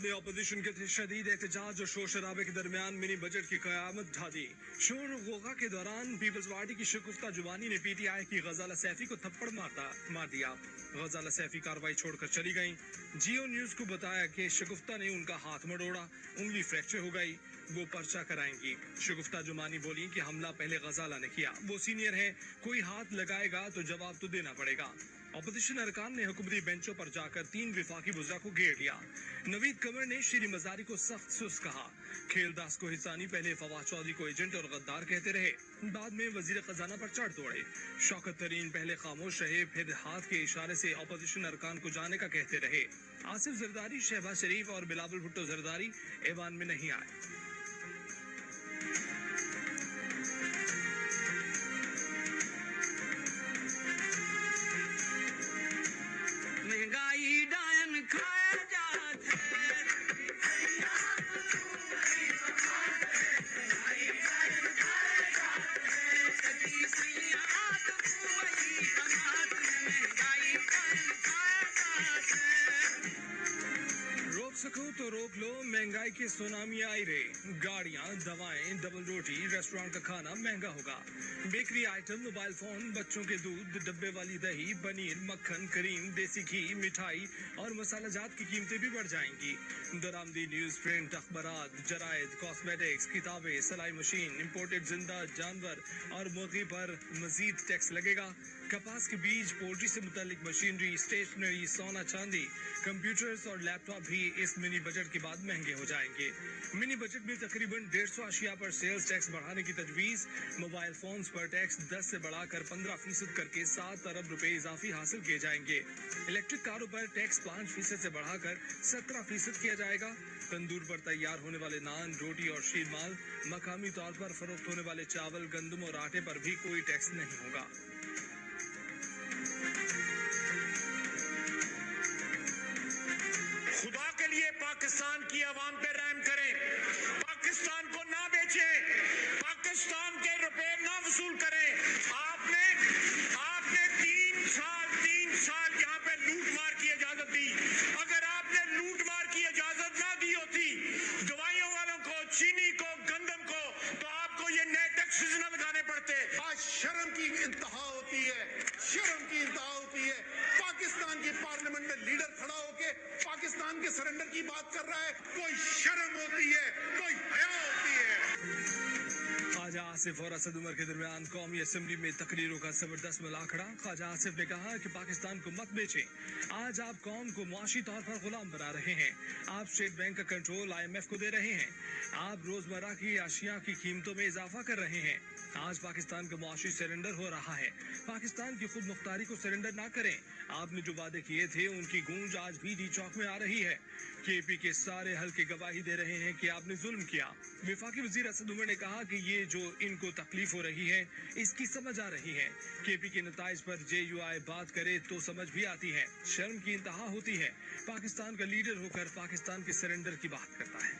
हुकूमत ने अपोजिशन के शदीद एहतजाज और शोर शराबे के दरमियान मिनी बजट की क़यामत ढा दी। शोर गोगा के दौरान पीपल्स पार्टी की शगुफ्ता जुबानी ने PTI की गजाला सैफी को थप्पड़ मार दिया। गजाला सैफी कार्रवाई छोड़कर चली गईं। जियो न्यूज को बताया कि शगुफ्ता ने उनका हाथ मरोड़ा, उंगली फ्रैक्चर हो गई, वो पर्चा कराएंगी। शगुफ्ता जुमानी बोली कि हमला पहले गजाला ने किया, वो सीनियर है, कोई हाथ लगाएगा तो जवाब तो देना पड़ेगा। अपोजिशन अरकान ने हुकूमती बेंचों पर जाकर 3 विफाकी वज़रा को घेर लिया। नवीद कमर ने श्री मजारी को सख्त सुस कहा। खेलदास को हिसानी पहले फवाद चौधरी को एजेंट और गद्दार कहते रहे, बाद में वजीर खजाना पर चढ़ दौड़े। शौकत तरीन पहले खामोश रहे, फिर हाथ के इशारे से अपोजिशन अरकान को जाने का कहते रहे। आसिफ जरदारी, शहबाज शरीफ और बिलावल भुट्टो जरदारी ऐवान में नहीं आए। महंगाई डायन खाया जात है, सदी सयात वही कमात है, महंगाई डायन खाया जात है। रोक सको तो रोक लो, महंगाई की सुनामी आई रे। गाड़ियां, दवाएं, डबल रोटी, रेस्टोरेंट का खाना महंगा होगा। बेकरी आइटम, मोबाइल फोन, बच्चों के दूध, डब्बे वाली दही, पनीर, मक्खन, क्रीम, देसी घी, मिठाई और मसाला जात की कीमतें भी बढ़ जाएंगी। दरामदी न्यूज प्रिंट, अखबारात, जरायद, कॉस्मेटिक्स, किताबें, सिलाई मशीन, इम्पोर्टेड जिंदा जानवर और मुर्गी पर मजीद टैक्स लगेगा। कपास के बीज, पोल्ट्री से मुतालिक मशीनरी, स्टेशनरी, सोना चांदी, कंप्यूटर्स और लैपटॉप भी इस मिनी बजट के बाद महंगे हो जाएंगे। मिनी बजट में तकरीबन 150 अशिया पर सेल्स टैक्स बढ़ाने की तजवीज। मोबाइल फोन्स पर टैक्स 10 से बढ़ाकर 15% करके 7 अरब रुपए इजाफी हासिल किए जाएंगे। इलेक्ट्रिक कारों पर टैक्स 5% से बढ़ाकर 17% किया जाएगा। तंदूर पर तैयार होने वाले नान, रोटी और शीर माल, मकामी तौर पर फरोख्त होने वाले चावल, गंदम और आटे पर भी कोई टैक्स नहीं होगा। खुदा के लिए पाकिस्तान की आवाम पे रहम करें, पाकिस्तान को ना बेचें, पाकिस्तान के रुपए ना वसूल करें। आपने 3 साल यहाँ पे लूट मार की इजाजत दी। अगर आपने लूट मार की इजाजत ना दी होती दवाइयों वालों को, चीनी को, गंदम को, तो आपको ये नए टैक्सेस ना लगाने पड़ते। आज शर्म की इंतहा होती है, शर्म की इंतहा होती है। पाकिस्तान की पार्लियामेंट में लीडर खड़ा होके पाकिस्तान के सरेंडर की बात कर रहा है। कोई शर्म होती है, कोई हया होती है। ख्वाजा आसिफ और असद उमर के दरमियान कौमी असम्बली में तकरीरों का जबरदस्त मुलाखड़ा। ख्वाजा आसिफ ने कहा कि पाकिस्तान को मत बेचें। आज आप कौम को मुआशी तौर पर गुलाम बना रहे हैं। आप स्टेट बैंक का कंट्रोल IMF को दे रहे हैं। आप रोजमर्रा की अशिया की कीमतों में इजाफा कर रहे हैं। आज पाकिस्तान का मुआशी सरेंडर हो रहा है। पाकिस्तान की खुद मुख्तारी को सरेंडर ना करें। आपने जो वादे किए थे उनकी गूंज आज भी डी चौक में आ रही है। KP के सारे हल्के गवाही दे रहे हैं कि आपने जुल्म किया। विफाकी वजीर असद उमर ने कहा कि ये जो इनको तकलीफ हो रही है इसकी समझ आ रही है। KP के नताइज पर JUI बात करे तो समझ भी आती है। शर्म की इंतहा होती है। पाकिस्तान का लीडर होकर पाकिस्तान के सरेंडर की बात करता है।